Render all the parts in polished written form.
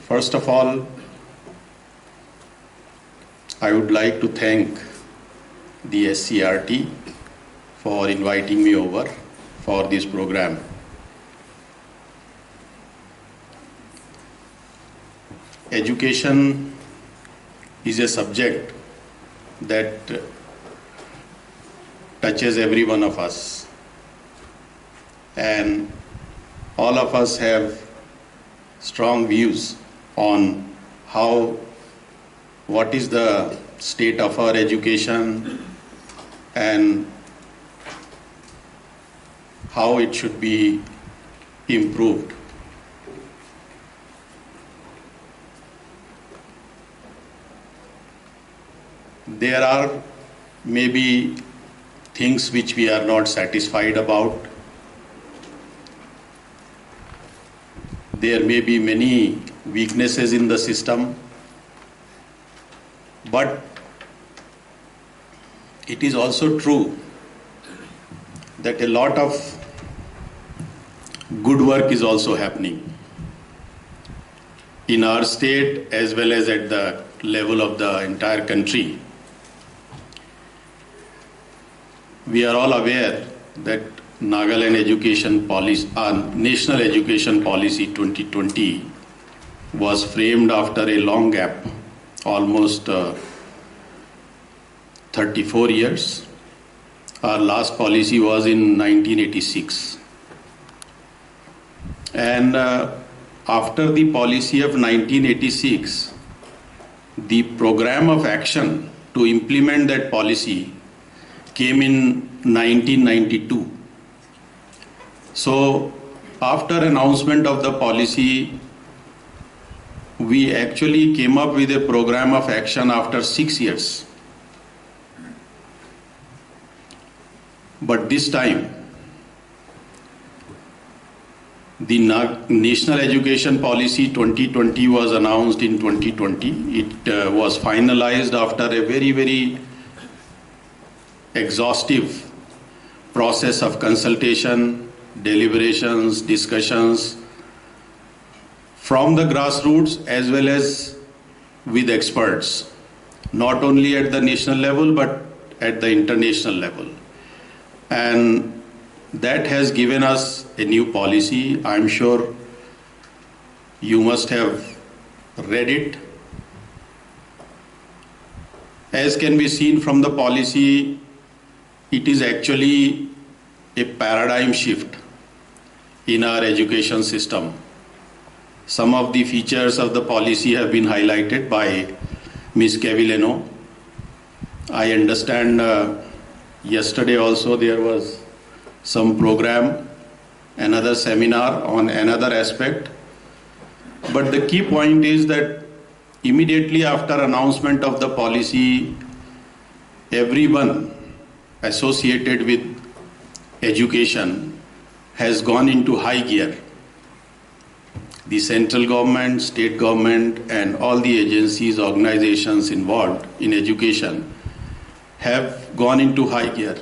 First of all, I would like to thank the SCRT for inviting me over for this program. Education is a subject that touches every one of us, and all of us have strong views on what is the state of our education and how it should be improved. There are maybe things which we are not satisfied about. There may be many weaknesses in the system, but it is also true that a lot of good work is also happening in our state as well as at the level of the entire country. We are all aware that Nagaland education policy, National Education Policy 2020 was framed after a long gap, almost 34 years. Our last policy was in 1986. And after the policy of 1986, the program of action to implement that policy came in 1992. So after announcement of the policy, we actually came up with a program of action after 6 years. But this time, the National Education Policy 2020 was announced in 2020. It was finalized after a very, very exhaustive process of consultation, deliberations, discussions from the grassroots as well as with experts, not only at the national level but at the international level. And that has given us a new policy. I'm sure you must have read it. As can be seen from the policy, it is actually a paradigm shift in our education system. Some of the features of the policy have been highlighted by Ms. Cavillano. I understand yesterday also there was some program, another seminar on another aspect. But the key point is that immediately after announcement of the policy, everyone associated with education has gone into high gear. The central government, state government, and all the agencies, organizations involved in education have gone into high gear.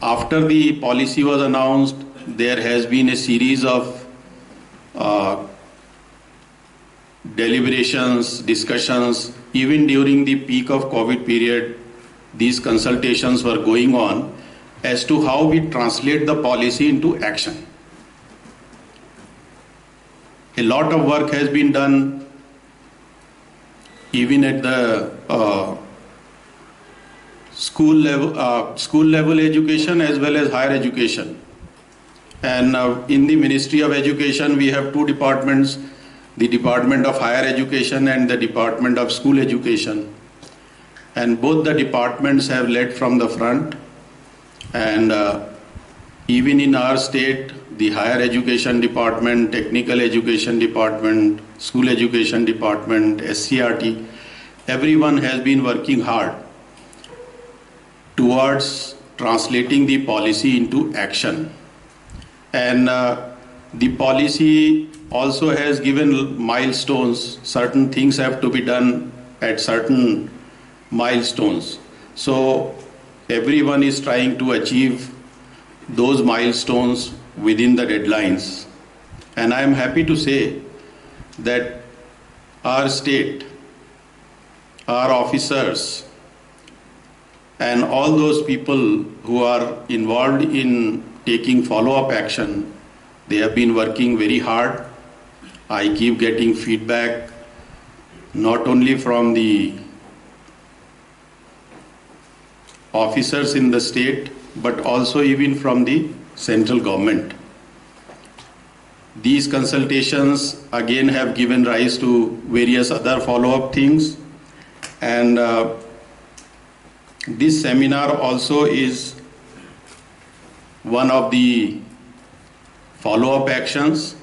After the policy was announced, there has been a series of deliberations, discussions. Even during the peak of COVID period, these consultations were going on as to how we translate the policy into action. A lot of work has been done even at the school level education as well as higher education. And in the Ministry of Education, we have two departments, the Department of Higher Education and the Department of School Education. And both the departments have led from the front. And even in our state, the Higher Education Department, Technical Education Department, School Education Department, SCRT, everyone has been working hard towards translating the policy into action. And the policy also has given milestones. Certain things have to be done at certain milestones. So everyone is trying to achieve those milestones within the deadlines. And I am happy to say that our state, our officers, and all those people who are involved in taking follow-up action, they have been working very hard. I keep getting feedback not only from the officers in the state, but also even from the central government. These consultations again have given rise to various other follow-up things, and this seminar also is one of the follow-up actions.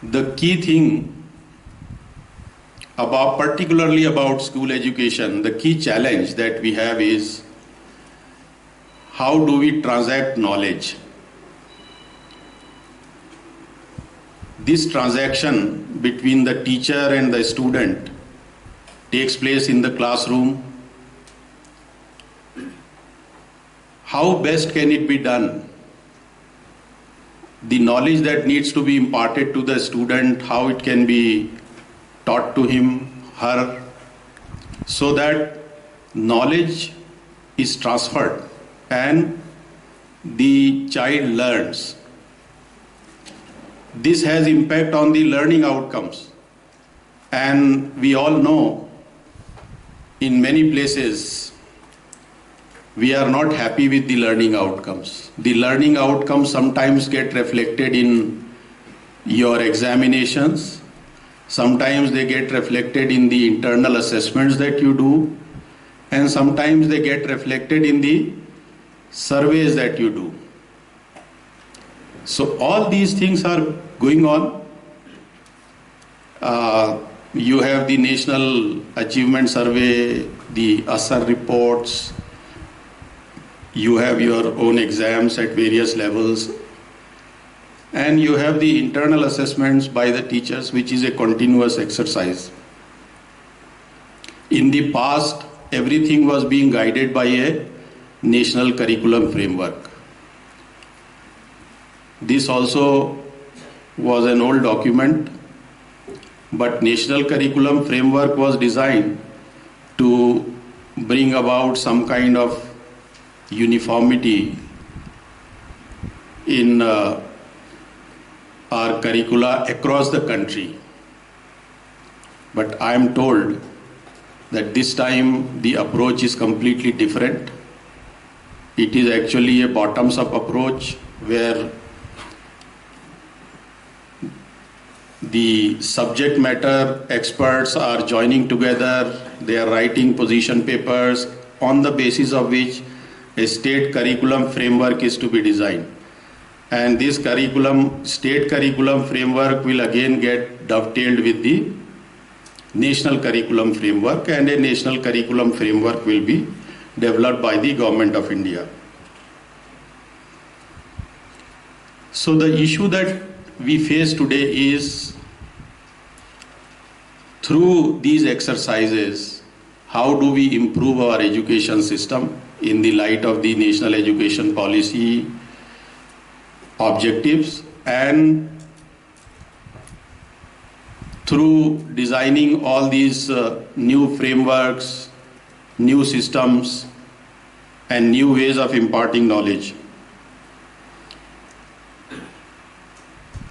The key thing particularly about school education, the key challenge that we have is how do we transact knowledge? This transaction between the teacher and the student takes place in the classroom. How best can it be done? The knowledge that needs to be imparted to the student, how it can be taught to him, her, so that knowledge is transferred and the child learns. This has impact on the learning outcomes, and we all know in many places we are not happy with the learning outcomes. The learning outcomes sometimes get reflected in your examinations, sometimes they get reflected in the internal assessments that you do, and sometimes they get reflected in the surveys that you do. So all these things are going on. You have the National Achievement Survey, the ASAR reports, you have your own exams at various levels, and you have the internal assessments by the teachers, which is a continuous exercise. In the past, everything was being guided by a national curriculum framework. This also was an old document, but National Curriculum Framework was designed to bring about some kind of uniformity in our curricula across the country. But I am told that this time the approach is completely different. It is actually a bottoms-up approach where the subject matter experts are joining together, they are writing position papers on the basis of which a state curriculum framework is to be designed. And this state curriculum framework will again get dovetailed with the national curriculum framework, and a national curriculum framework will be developed by the Government of India. So the issue that we face today is, through these exercises, how do we improve our education system in the light of the national education policy objectives, and through designing all these new frameworks, new systems, and new ways of imparting knowledge.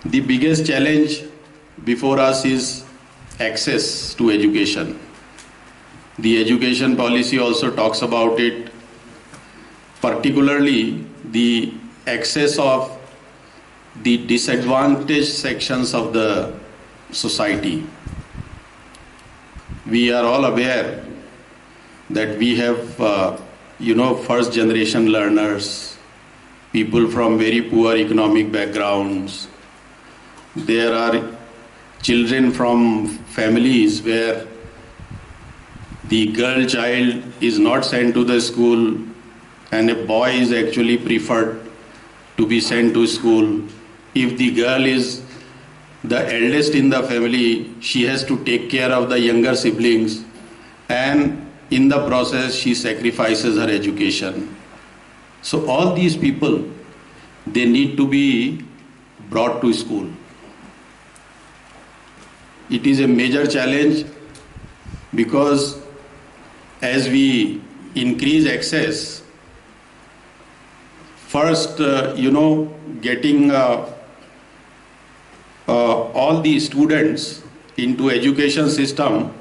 The biggest challenge before us is access to education. The education policy also talks about it, particularly the access of the disadvantaged sections of the society. We are all aware that we have, first generation learners, people from very poor economic backgrounds. There are children from families where the girl child is not sent to the school and a boy is actually preferred to be sent to school. If the girl is the eldest in the family, she has to take care of the younger siblings, and in the process she sacrifices her education. So all these people, they need to be brought to school. it is a major challenge because as we increase access, first, getting all the students into education system,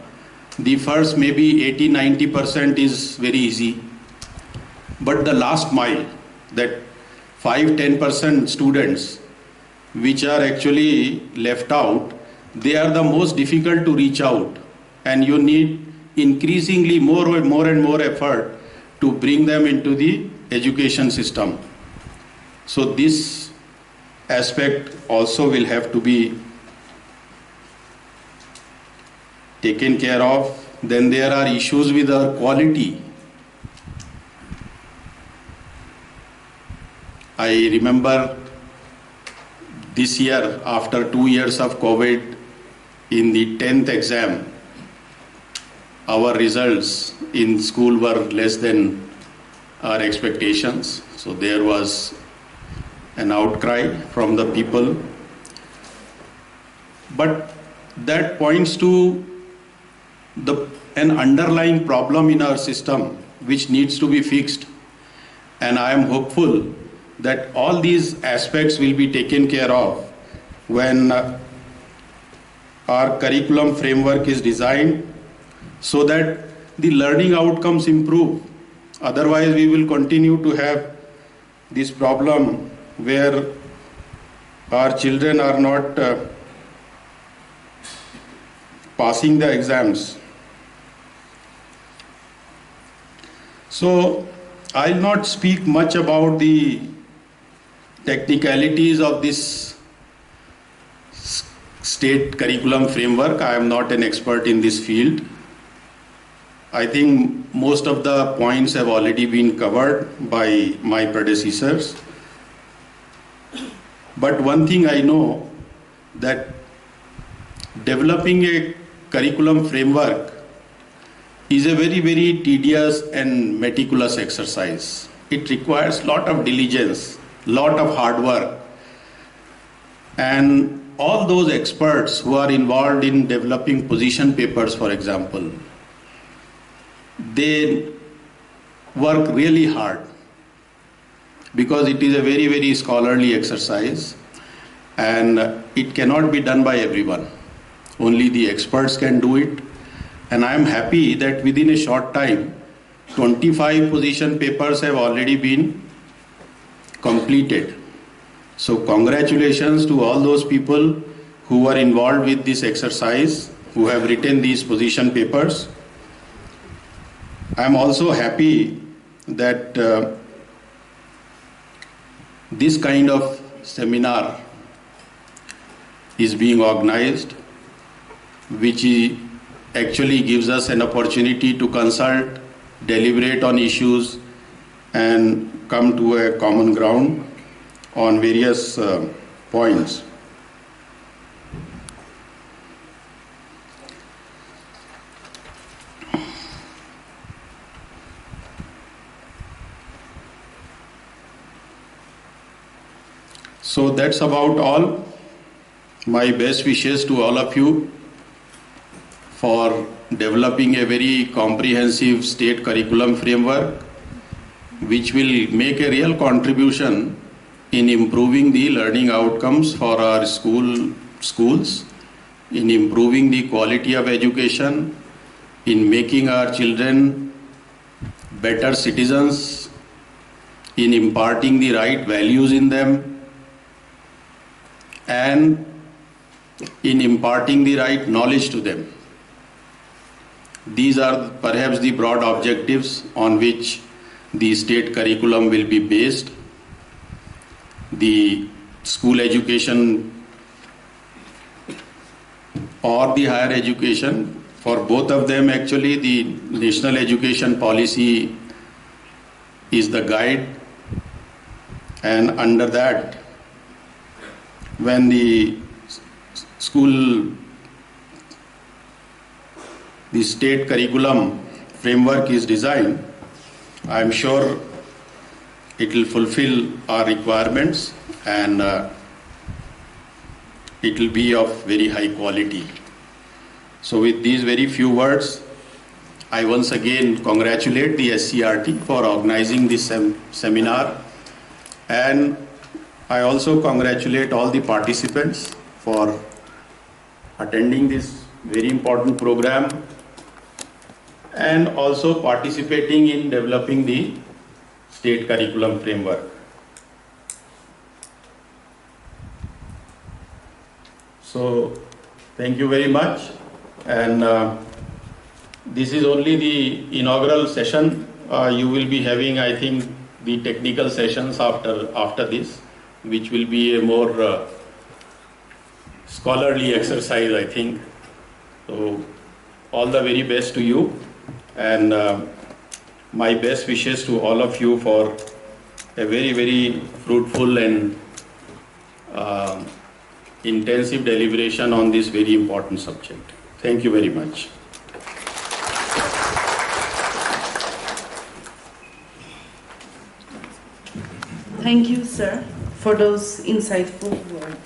the first maybe 80-90% is very easy. But the last mile, that 5-10% students which are actually left out, they are the most difficult to reach out, and you need increasingly more and more effort to bring them into the education system. So this aspect also will have to be taken care of. Then there are issues with our quality. I remember this year, after 2 years of COVID, in the 10th exam, our results in school were less than our expectations. So there was an outcry from the people. But that points to an underlying problem in our system which needs to be fixed. And I am hopeful that all these aspects will be taken care of when our curriculum framework is designed so that the learning outcomes improve. Otherwise, we will continue to have this problem where our children are not passing the exams. So, I'll not speak much about the technicalities of this state curriculum framework. I am not an expert in this field. I think most of the points have already been covered by my predecessors. But one thing I know, that developing a curriculum framework is a very, very tedious and meticulous exercise. It requires a lot of diligence, lot of hard work, and all those experts who are involved in developing position papers, for example, they work really hard because it is a very, very scholarly exercise and it cannot be done by everyone. Only the experts can do it. And I am happy that within a short time, 25 position papers have already been completed. So congratulations to all those people who were involved with this exercise, who have written these position papers. I am also happy that this kind of seminar is being organized, which actually gives us an opportunity to consult, deliberate on issues, and come to a common ground on various points. So that's about all. My best wishes to all of you for developing a very comprehensive state curriculum framework which will make a real contribution in improving the learning outcomes for our schools, in improving the quality of education, in making our children better citizens, in imparting the right values in them, and in imparting the right knowledge to them. These are perhaps the broad objectives on which the state curriculum will be based. The school education or the higher education, for both of them actually the national education policy is the guide, and under that, when the state curriculum framework is designed, I am sure it will fulfill our requirements and it will be of very high quality. So with these very few words, I once again congratulate the SCRT for organizing this seminar, and I also congratulate all the participants for attending this very important program and also participating in developing the state curriculum framework. So thank you very much, and this is only the inaugural session. You will be having, I think, the technical sessions after this, which will be a more scholarly exercise, I think. So all the very best to you, and my best wishes to all of you for a very, very fruitful and intensive deliberation on this very important subject. Thank you very much. Thank you, sir, for those insightful words.